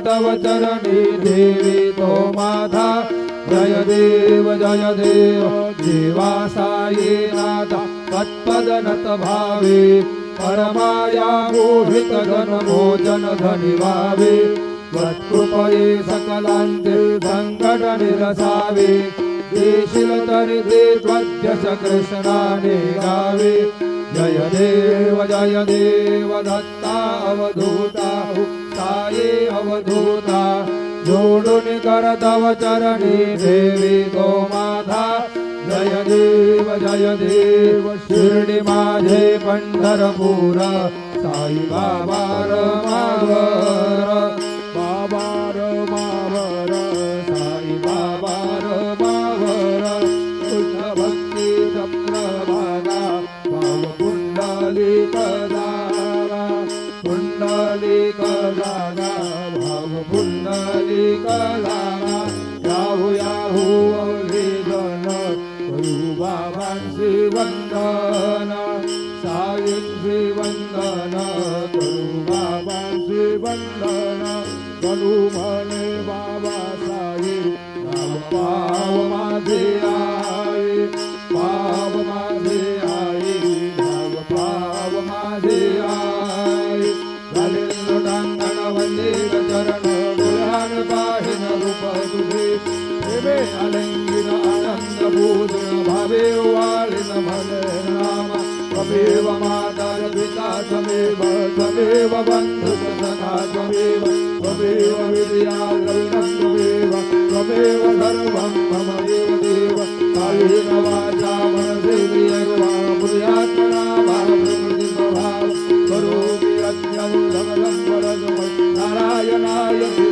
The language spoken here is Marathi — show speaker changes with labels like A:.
A: तव चरणी देवी तो माथा जय देव देवा साई नाथ तत्पदनत भावे परमाया मोहित जन भोजन धनी भावे वत्कृपये सकलांते संकट निरसावे देशील तरी ते त्वद्यश कृष्णाने गावे जय देव दत्ता अवधूता साये अवधूता जोडून कर तव चरणी देवी तो माथा जय देव शिर्डी माझे पंढरपूर साई बाबा रमावर बाबा रमावर साई बाबा रमावर शुद्ध भक्ती चक्रभागा भाव पुंडलिक जागा पुंडलिक जागा भाव पुंडलिक जागा याहू याहू अवघेजन करू बाबांचे वंदन साईंचे वंदन करू बाबांचे वंदन करू म्हणे बाबा साई नाम पाव माझे आई पाव माझे आई नाम पाव माझे आई झाले लोटांगण वंदे चरण गुलान पाहिन रूप तुझे प्रेमे अलंगिन आनंद पूजन भावे वाळिन म्हणे नाम त्वमेव माता पिता त्वमेव बंधु सखा त्वमेव विद्या त्वमेव सर्वं मम देव कायेन वाचा मनसेन्द्रियर्वा पुण्यात्मना भावप्रकृतिस्वभाव करोमि यज्ञं सकलं वरदं नारायणाय